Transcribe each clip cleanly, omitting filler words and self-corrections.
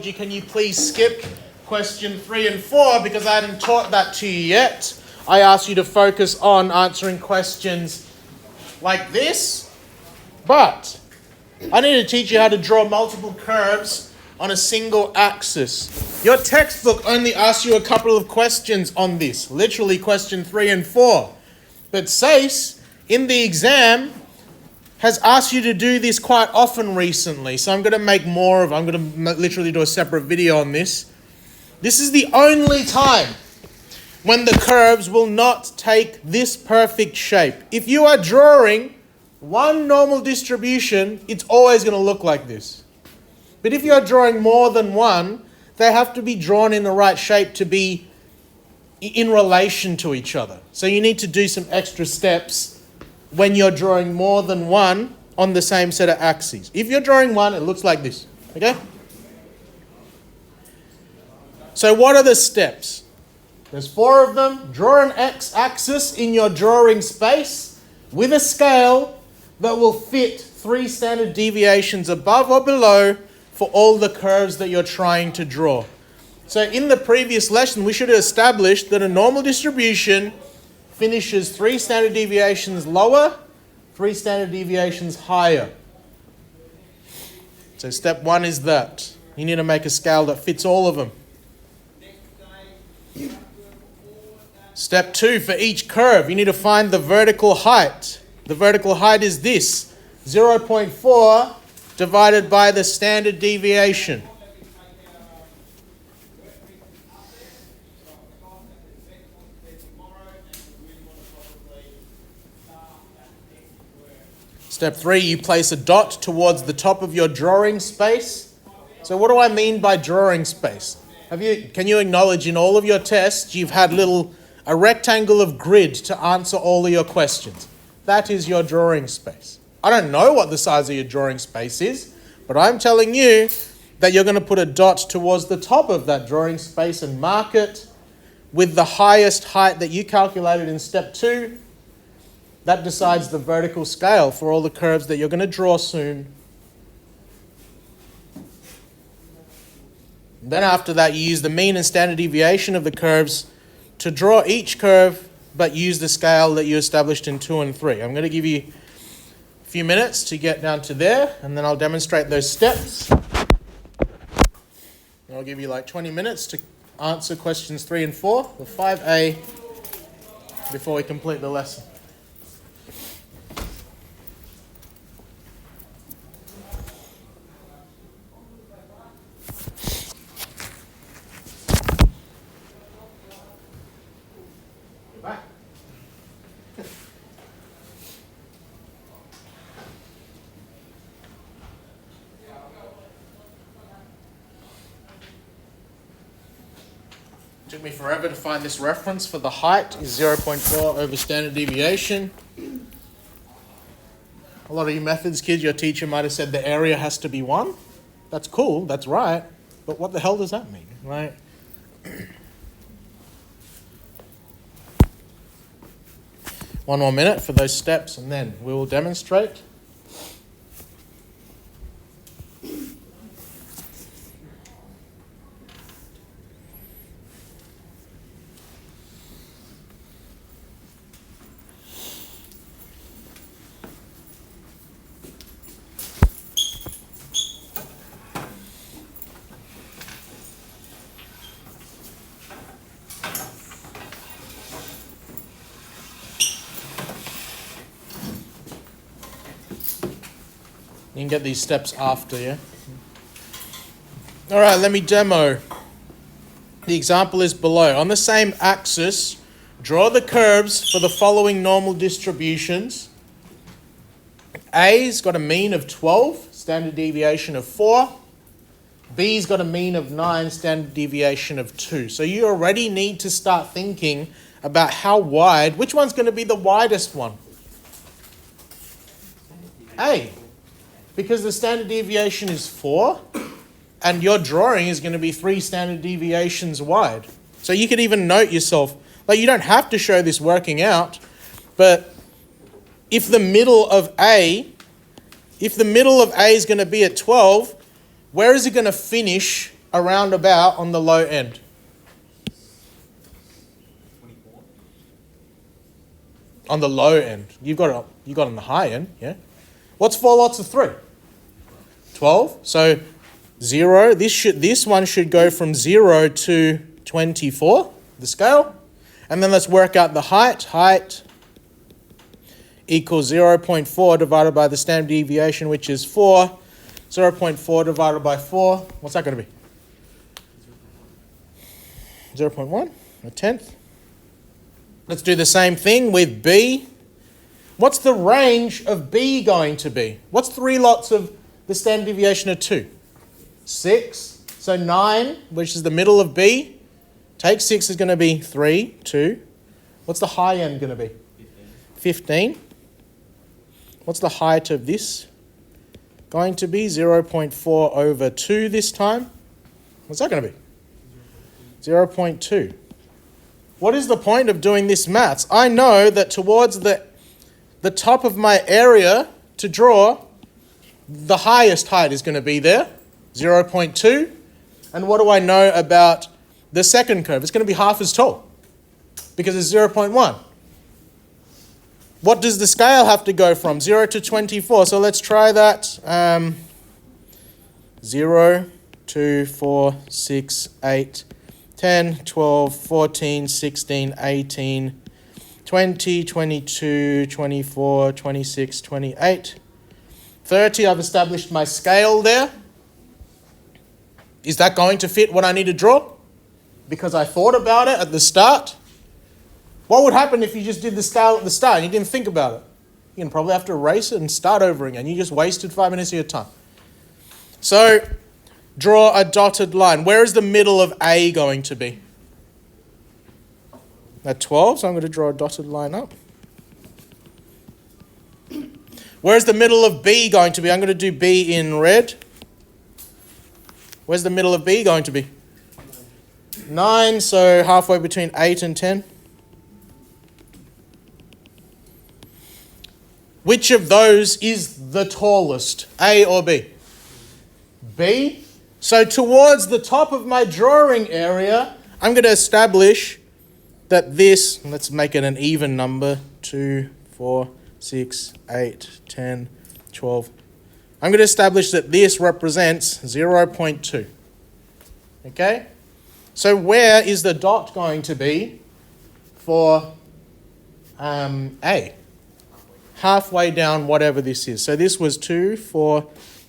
Can you please skip question 3 and 4 because I hadn't taught that to you yet. I asked you to focus on answering questions like this, but I need to teach you how to draw multiple curves on a single axis. Your textbook only asks you a couple of questions on this, literally question 3 and 4. But SACE, in the exam, has asked you to do this quite often recently. So I'm going to make more of it. I'm going to literally do a separate video on this. This is the only time when the curves will not take this perfect shape. If you are drawing one normal distribution, it's always going to look like this. But if you are drawing more than one, they have to be drawn in the right shape to be in relation to each other. So you need to do some extra steps when you're drawing more than one on the same set of axes. If you're drawing one, it looks like this. Okay? So what are the steps? There's 4 of them. Draw an x-axis in your drawing space with a scale that will fit 3 standard deviations above or below for all the curves that you're trying to draw. So in the previous lesson, we should have established that a normal distribution finishes 3 standard deviations lower, 3 standard deviations higher. So step 1 is that. You need to make a scale that fits all of them. Step 2, for each curve, you need to find the vertical height. The vertical height is this, 0.4 divided by the standard deviation. Step 3, you place a dot towards the top of your drawing space. So what do I mean by drawing space? Can you acknowledge in all of your tests you've had a rectangle of grid to answer all of your questions? That is your drawing space. I don't know what the size of your drawing space is, but I'm telling you that you're going to put a dot towards the top of that drawing space and mark it with the highest height that you calculated in step 2. That decides the vertical scale for all the curves that you're going to draw soon. Then after that, you use the mean and standard deviation of the curves to draw each curve, but use the scale that you established in 2 and 3. I'm going to give you a few minutes to get down to there, and then I'll demonstrate those steps. I'll give you like 20 minutes to answer questions 3 and 4, the 5A, before we complete the lesson. Took me forever to find this reference for the height is 0.4 over standard deviation. A lot of you methods kids, your teacher might have said the area has to be 1. That's cool, that's right. But what the hell does that mean, right? One more minute for those steps and then we will demonstrate. You can get these steps after, yeah? All right, let me demo. The example is below. On the same axis, draw the curves for the following normal distributions. A's got a mean of 12, standard deviation of 4. B's got a mean of 9, standard deviation of 2. So you already need to start thinking about how wide, which one's going to be the widest one? A. Because the standard deviation is 4, and your drawing is going to be 3 standard deviations wide. So you could even note yourself, like you don't have to show this working out, but if the middle of A is going to be at 12, where is it going to finish around about on the low end? 24. On the low end. You got on the high end, yeah? What's 4 lots of 3? 12. So 0. This one should go from 0 to 24, the scale. And then let's work out the height. Height equals 0.4 divided by the standard deviation, which is 4. 0.4 divided by 4. What's that going to be? 0.1, a tenth. Let's do the same thing with B. What's the range of B going to be? What's 3 lots of the standard deviation of 2? 6. So 9, which is the middle of B. Take 6 is going to be 3, 2. What's the high end going to be? 15. What's the height of this going to be? 0.4 over 2 this time. What's that going to be? 0.2. What is the point of doing this maths? I know that towards the top of my area to draw, the highest height is going to be there, 0.2. And what do I know about the second curve? It's going to be half as tall because it's 0.1. What does the scale have to go from? 0 to 24. So let's try that. 0, 2, 4, 6, 8, 10, 12, 14, 16, 18, 20, 22, 24, 26, 28, 30. I've established my scale there. Is that going to fit what I need to draw? Because I thought about it at the start. What would happen if you just did the scale at the start and you didn't think about it? You're going to probably have to erase it and start over again. You just wasted 5 minutes of your time. So, draw a dotted line. Where is the middle of A going to be? At 12, so I'm going to draw a dotted line up. Where's the middle of B going to be? I'm going to do B in red. Where's the middle of B going to be? 9, so halfway between 8 and 10. Which of those is the tallest, A or B? B. So towards the top of my drawing area, I'm going to establish that this, let's make it an even number, 2, 4, 6, 8, 10, 12. I'm going to establish that this represents 0.2. Okay? So where is the dot going to be for A? Halfway down whatever this is. So this was 2, 4,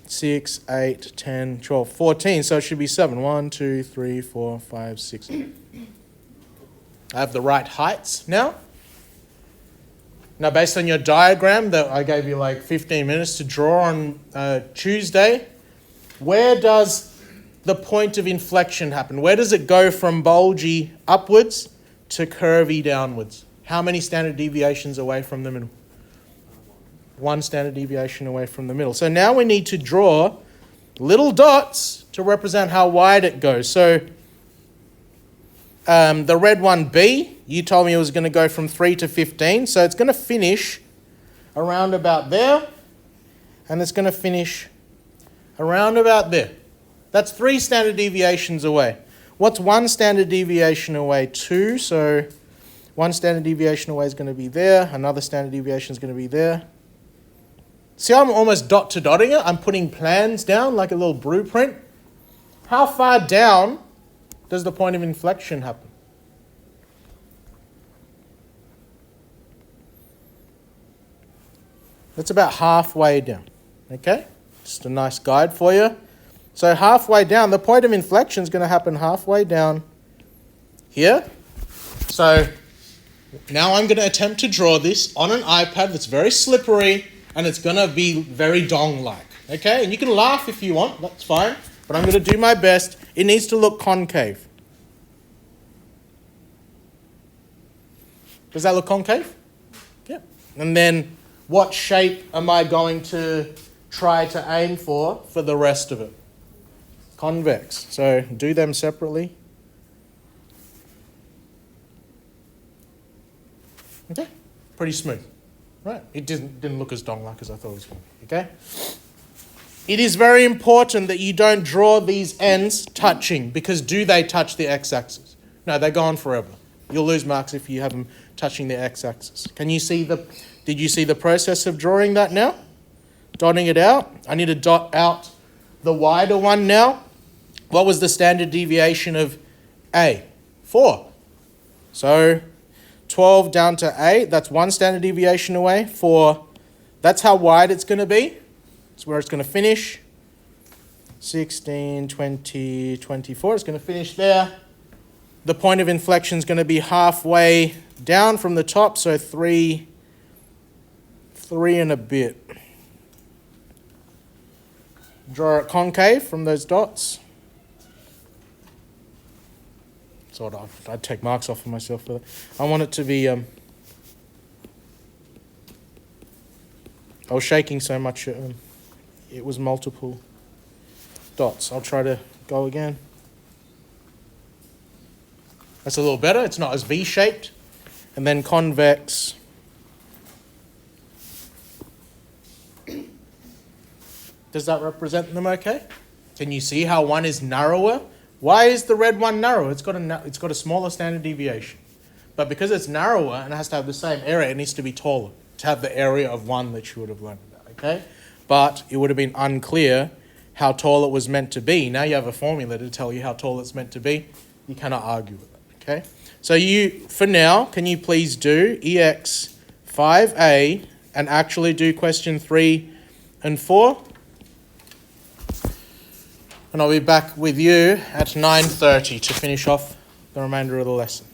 6, 8, 10, 12, 14. So it should be 7. 1, 2, 3, 4, 5, 6. I have the right heights now. Now, based on your diagram that I gave you like 15 minutes to draw on Tuesday, where does the point of inflection happen? Where does it go from bulgy upwards to curvy downwards? How many standard deviations away from the middle? 1 standard deviation away from the middle. So now we need to draw little dots to represent how wide it goes. So the red one, B, you told me it was going to go from 3 to 15. So it's going to finish around about there. And it's going to finish around about there. That's 3 standard deviations away. What's 1 standard deviation away? 2. So 1 standard deviation away is going to be there. Another standard deviation is going to be there. See how I'm almost dot to dotting it? I'm putting plans down like a little blueprint. How far down does the point of inflection happen? That's about halfway down. Okay? Just a nice guide for you. So halfway down, the point of inflection is going to happen halfway down here. So now I'm going to attempt to draw this on an iPad that's very slippery and it's going to be very dong-like. Okay? And you can laugh if you want, that's fine. But I'm going to do my best. It needs to look concave. Does that look concave? Yeah. And then what shape am I going to try to aim for the rest of it? Convex. So do them separately. Okay. Pretty smooth. Right. It didn't look as dong-like as I thought it was going to be. Okay? It is very important that you don't draw these ends touching, because do they touch the x-axis? No, they're gone forever. You'll lose marks if you have them touching the x-axis. Did you see the process of drawing that now? Dotting it out. I need to dot out the wider one now. What was the standard deviation of A? 4. So 12 down to 8, that's one standard deviation away. 4, that's how wide it's going to be. That's where it's going to finish. 16, 20, 24, it's going to finish there. The point of inflection is going to be halfway down from the top, so 3 and a bit. Draw it concave from those dots. Sort of. I'd take marks off of myself for that. I want it to be... I was shaking so much it was multiple dots. I'll try to go again. That's a little better. It's not as V-shaped. And then convex. Does that represent them okay? Can you see how one is narrower? Why is the red one narrow? It's got a smaller standard deviation. But because it's narrower and it has to have the same area, it needs to be taller to have the area of one that you would have learned about, okay? But it would have been unclear how tall it was meant to be. Now you have a formula to tell you how tall it's meant to be. You cannot argue with it, okay? So for now, can you please do EX 5A and actually do question 3 and 4? And I'll be back with you at 9:30 to finish off the remainder of the lesson.